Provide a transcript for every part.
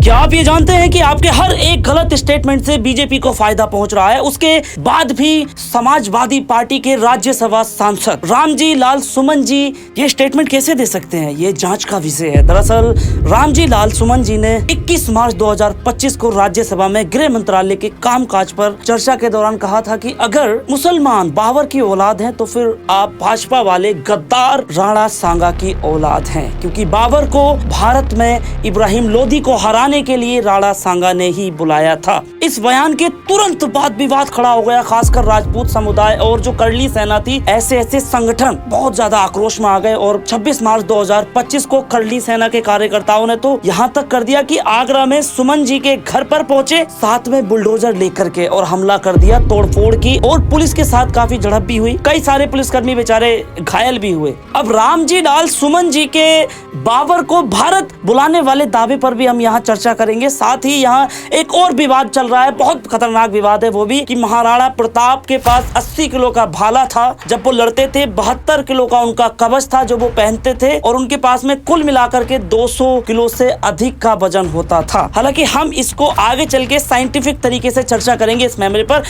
क्या आप ये जानते हैं कि आपके हर एक गलत स्टेटमेंट से बीजेपी को फायदा पहुंच रहा है? उसके बाद भी समाजवादी पार्टी के राज्यसभा सांसद रामजी लाल सुमन जी ये स्टेटमेंट कैसे दे सकते हैं? ये जांच का विषय है। दरअसल रामजी लाल सुमन जी ने 21 मार्च 2025 को राज्यसभा में गृह मंत्रालय के कामकाज पर चर्चा के दौरान कहा था कि अगर मुसलमान बाबर की औलाद हैं तो फिर आप भाजपा वाले गद्दार राणा सांगा की औलाद हैं, क्योंकि बाबर को भारत में इब्राहिम लोदी को हराने के लिए राणा सांगा ने ही बुलाया था। इस बयान के तुरंत बाद विवाद खड़ा हो गया, खासकर राजपूत समुदाय और जो करली सेना थी, ऐसे संगठन बहुत ज्यादा आक्रोश में आ गए और 26 मार्च 2025 को करली सेना के कार्यकर्ताओं ने तो यहाँ तक कर दिया कि आगरा में सुमन जी के घर पर पहुंचे, साथ में बुलडोजर लेकर के और हमला कर दिया, तोड़फोड़ की और पुलिस के साथ काफी झड़प भी हुई। कई सारे पुलिसकर्मी बेचारे घायल भी हुए। अब रामजी लाल सुमन जी के बाबर को भारत बुलाने वाले दावे पर भी हम यहाँ चर्चा करेंगे। साथ ही यहाँ एक और विवाद चल रहा है, बहुत खतरनाक विवाद है वो भी, कि महाराणा प्रताप के पास 80 किलो का भाला था जब वो लड़ते थे, 72 किलो का उनका कवच था जो वो पहनते थे और उनके पास में कुल मिलाकर के 200 किलो से अधिक का वजन होता था। हालांकि हम इसको आगे चल के साइंटिफिक तरीके से चर्चा करेंगे इस मेमोरी पर।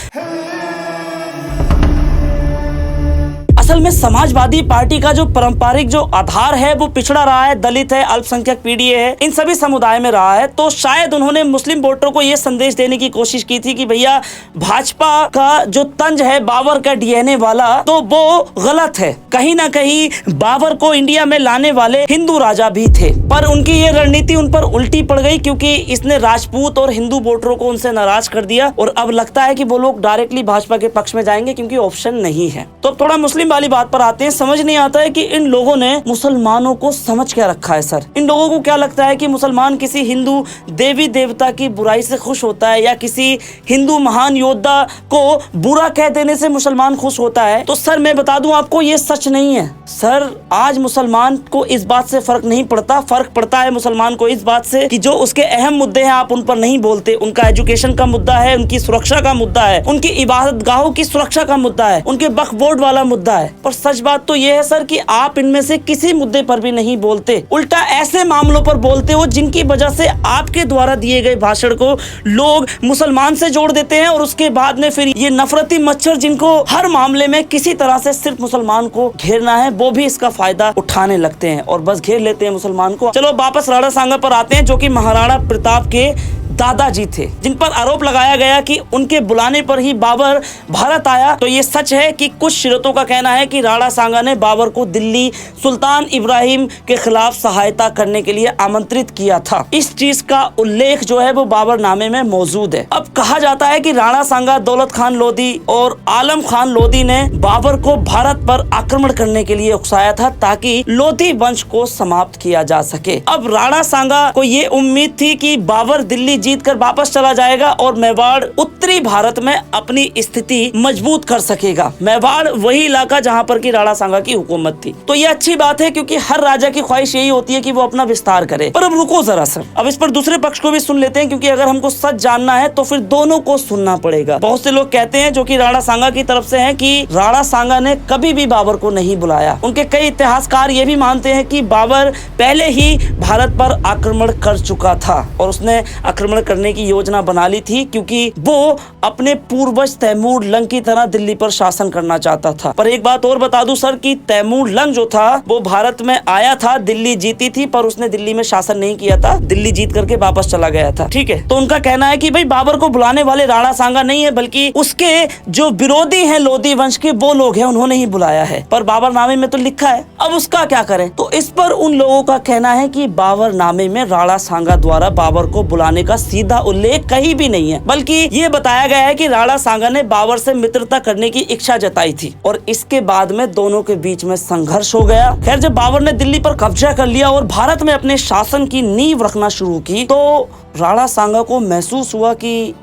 असल में समाजवादी पार्टी का जो पारंपरिक जो आधार है वो पिछड़ा रहा है, दलित है, अल्पसंख्यक पीढ़ी है, इन सभी समुदाय में रहा है। तो शायद उन्होंने मुस्लिम वोटरों को ये संदेश देने की कोशिश की थी कि भैया भाजपा का जो तंज है बाबर का डीएनए वाला, तो वो गलत है। कहीं ना कहीं बाबर को इंडिया में लाने वाले हिंदू राजा भी थे, पर उनकी ये रणनीति उन पर उल्टी पड़ गई क्योंकि इसने राजपूत और हिंदू वोटरों को उनसे नाराज कर दिया और अब लगता है कि वो लोग डायरेक्टली भाजपा के पक्ष में जाएंगे क्योंकि ऑप्शन नहीं है। तो थोड़ा मुस्लिम वाली बात पर आते हैं। समझ नहीं आता है कि इन लोगों ने मुसलमानों को समझ क्या रखा है सर। इन लोगों को क्या लगता है कि मुसलमान किसी हिंदू देवी देवता की बुराई से खुश होता है या किसी हिंदू महान योद्धा को बुरा कह देने से मुसलमान खुश होता है? तो सर मैं बता दूं आपको, ये सच नहीं है सर। आज मुसलमान को इस बात से फर्क नहीं पड़ता, फर्क पड़ता है मुसलमान को इस बात से कि जो उसके अहम मुद्दे हैं आप उन पर नहीं बोलते। उनका एजुकेशन का मुद्दा है, उनकी सुरक्षा का मुद्दा है, उनकी इबादत गाहों की सुरक्षा का मुद्दा है, उनके वक्फ बोर्ड वाला मुद्दा है। पर सच बात तो यह है सर कि आप इनमें से किसी मुद्दे पर भी नहीं बोलते, उल्टा ऐसे मामलों पर बोलते हो जिनकी वजह से आपके द्वारा दिए गए भाषण को लोग मुसलमान से जोड़ देते हैं और उसके बाद में फिर ये नफरती मच्छर जिनको हर मामले में किसी तरह से सिर्फ मुसलमान को घेरना है, वो भी इसका फायदा उठाने लगते हैं और बस घेर लेते हैं मुसलमान को। चलो वापस राणा सांगा पर आते हैं, जो कि महाराणा प्रताप के दादाजी थे, जिन पर आरोप लगाया गया कि उनके बुलाने पर ही बाबर भारत आया। तो ये सच है कि कुछ शिरतों का कहना है कि राणा सांगा ने बाबर को दिल्ली सुल्तान इब्राहिम के खिलाफ सहायता करने के लिए आमंत्रित किया था। इस चीज का उल्लेख जो है वो बाबर नामे में मौजूद है। अब कहा जाता है कि राणा सांगा, दौलत खान लोधी और आलम खान लोधी ने बाबर को भारत पर आक्रमण करने के लिए उकसाया था ताकि लोधी वंश को समाप्त किया जा सके। अब राणा सांगा को ये उम्मीद थी कि बाबर दिल्ली जीत कर वापस चला जाएगा और मेवाड़ उत्तरी भारत में अपनी स्थिति मजबूत कर सकेगा। मेवाड़ वही इलाका जहां पर की राणा सांगा की हुकूमत थी। तो ये अच्छी बात है क्योंकि हर राजा की ख्वाहिश यही होती है कि वो अपना विस्तार करे। पर अब रुको जरा सर, अब इस पर दूसरे पक्ष को भी सुन लेते हैं क्योंकि अगर हमको सच जानना है तो फिर दोनों को सुनना पड़ेगा। बहुत से लोग कहते हैं, जो कि राणा सांगा की तरफ से हैं, कि राणा सांगा ने कभी भी बाबर को नहीं बुलाया। उनके कई इतिहासकार ये भी मानते हैं कि बाबर पहले ही भारत पर आक्रमण कर चुका था और उसने आक्रमण करने की योजना बना ली थी क्योंकि वो अपने पूर्वज तैमूर लंग की तरह दिल्ली पर शासन करना चाहता था। पर एक बात और बता दूं सर कि तैमूर लंग जो था वो भारत में आया था, दिल्ली जीती थी, पर उसने दिल्ली में शासन नहीं किया था, दिल्ली जीत करके वापस चला गया था। ठीक है, तो उनका कहना है कि भाई बाबर को बुलाने वाले राणा सांगा नहीं है बल्कि उसके जो विरोधी हैं लोधी वंश के वो लोग हैं, उन्होंने ही बुलाया है। पर बाबर नामे में तो लिखा है, अब उसका क्या करें? तो इस पर उन लोगों का कहना है कि बाबर नामे में राणा सांगा द्वारा बाबर को बुलाने का सीधा उल्लेख कहीं भी नहीं है, बल्कि ये बताया गया है कि राणा सांगा ने बाबर से मित्रता करने की इच्छा जताई थी और इसके बाद में दोनों के बीच में संघर्ष हो गया। खैर, जब बाबर ने दिल्ली पर कब्जा कर लिया और भारत में अपने शासन की नींव रखना शुरू की तो राणा सांगा को महसूस हुआ कि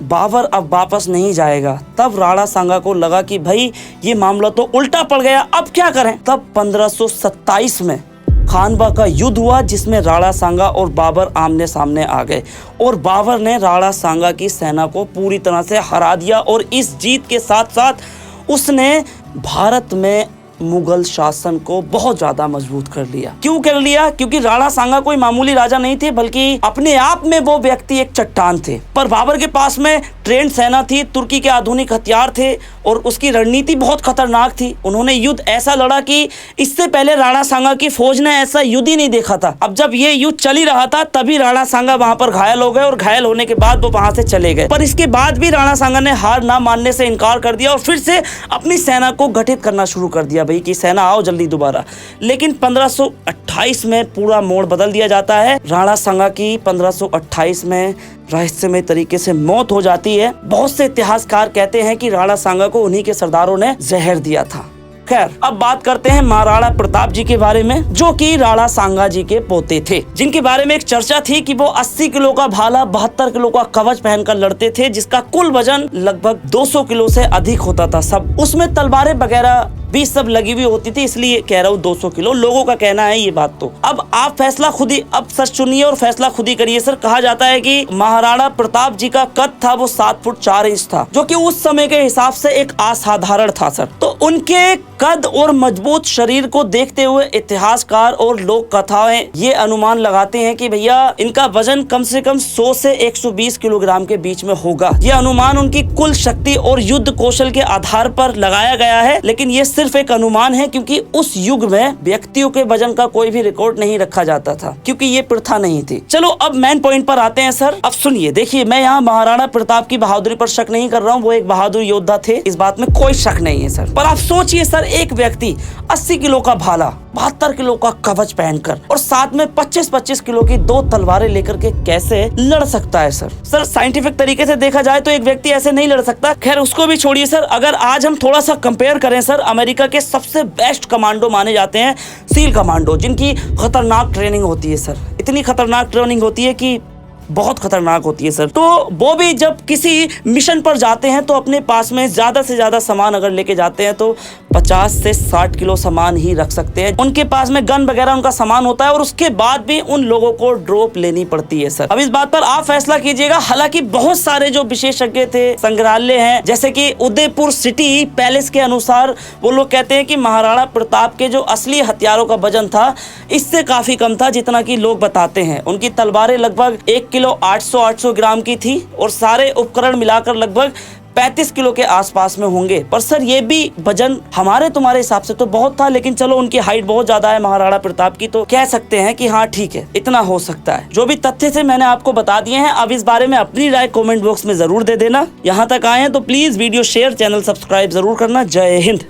बाबर अब वापस नहीं जाएगा। तब राणा सांगा को लगा कि भाई ये मामला तो उल्टा पड़ गया, अब क्या करें? तब 1527 में खानवा का युद्ध हुआ जिसमें राणा सांगा और बाबर आमने सामने आ गए और बाबर ने राणा सांगा की सेना को पूरी तरह से हरा दिया और इस जीत के साथ साथ उसने भारत में मुगल शासन को बहुत ज्यादा मजबूत कर लिया। क्यों कर लिया? क्योंकि राणा सांगा कोई मामूली राजा नहीं थे, बल्कि अपने आप में वो व्यक्ति एक चट्टान थे। पर बाबर के पास में ट्रेंड सेना थी, तुर्की के आधुनिक हथियार थे और उसकी रणनीति बहुत खतरनाक थी। उन्होंने युद्ध ऐसा लड़ा कि इससे पहले राणा सांगा की फौज ने ऐसा युद्ध ही नहीं देखा था। अब जब ये युद्ध चल ही रहा था तभी राणा सांगा वहां पर घायल हो गए और घायल होने के बाद वो वहां से चले गए। पर इसके बाद भी राणा सांगा ने हार ना मानने से इनकार कर दिया और फिर से अपनी सेना को गठित करना शुरू कर दिया, भाई कि सेना आओ जल्दी दोबारा। लेकिन 1528 में पूरा मोड़ बदल दिया जाता है। राणा सांगा की 1528 में रहस्यमय तरीके से मौत हो जाती है। बहुत से इतिहासकार कहते हैं कि राणा सांगा को उन्हीं के सरदारों ने जहर दिया था। खैर, अब बात करते हैं महाराणा प्रताप जी के बारे में, जो कि राणा सांगा जी के पोते थे, जिनके बारे में एक चर्चा थी कि वो 80 किलो का भाला 72 किलो का कवच पहनकर लड़ते थे, जिसका कुल वजन लगभग 200 किलो से अधिक होता था। सब उसमें तलवारें वगैरह भी सब लगी हुई होती थी, इसलिए कह रहा हूँ 200 किलो। लोगों का कहना है ये बात। तो अब आप फैसला खुद ही अब सच चुनिए और फैसला खुद ही करिए। सर, कहा जाता है कि महाराणा प्रताप जी का कद था वो 7 फुट 4 इंच था, जो कि उस समय के हिसाब से एक असाधारण था। सर, तो उनके कद और मजबूत शरीर को देखते हुए इतिहासकार और लोक कथाएं ये अनुमान लगाते हैं कि भैया इनका वजन कम से कम 100 से 120 किलोग्राम के बीच में होगा। ये अनुमान उनकी कुल शक्ति और युद्ध कौशल के आधार पर लगाया गया है, लेकिन ये सिर्फ एक अनुमान है, क्योंकि उस युग में व्यक्तियों के वजन का कोई भी रिकॉर्ड नहीं रखा जाता था, क्योंकि ये प्रथा नहीं थी। चलो अब मेन पॉइंट पर आते हैं। सर, अब सुनिए, देखिए, मैं यहाँ महाराणा प्रताप की बहादुरी पर शक नहीं कर रहा हूँ, वो एक बहादुर योद्धा थे, इस बात में कोई शक नहीं है। सर, पर आप सोचिए सर, एक व्यक्ति 80 किलो का भाला 72 किलो का कवच पहनकर और साथ में 25-25 किलो की 2 तलवारें लेकर के कैसे लड़ सकता है? सर, साइंटिफिक तरीके से देखा जाए तो एक व्यक्ति ऐसे नहीं लड़ सकता। खैर, उसको भी छोड़िए सर। अगर आज हम थोड़ा सा कंपेयर करें सर, अमेरिका के सबसे बेस्ट कमांडो माने जाते हैं सील कमांडो, जिनकी खतरनाक ट्रेनिंग होती है सर, इतनी खतरनाक ट्रेनिंग होती है कि बहुत खतरनाक होती है सर। तो वो भी जब किसी मिशन पर जाते हैं तो अपने पास में ज्यादा से ज्यादा सामान अगर लेके जाते हैं तो 50 से 60 किलो सामान ही रख सकते हैं। उनके पास में गन वगैरह उनका सामान होता है और उसके बाद भी उन लोगों को ड्रॉप लेनी पड़ती है। सर, अब इस बात पर आप फैसला कीजिएगा। हालांकि बहुत सारे जो विशेषज्ञ थे, संग्रहालय हैं, जैसे कि उदयपुर सिटी पैलेस के अनुसार वो लोग कहते हैं कि महाराणा प्रताप के जो असली हथियारों का वजन था इससे काफी कम था जितना कि लोग बताते हैं। उनकी तलवारें लगभग 1 किलो 800 ग्राम की थी और सारे उपकरण मिलाकर लगभग 35 किलो के आसपास में होंगे। पर सर, ये भी वजन हमारे तुम्हारे हिसाब से तो बहुत था, लेकिन चलो उनकी हाइट बहुत ज्यादा है महाराणा प्रताप की, तो कह सकते हैं कि हाँ ठीक है, इतना हो सकता है। जो भी तथ्य थे मैंने आपको बता दिए हैं। अब इस बारे में अपनी राय कमेंट बॉक्स में जरूर दे देना। यहाँ तक आए हैं तो please video share, channel subscribe जरूर करना। जय हिंद।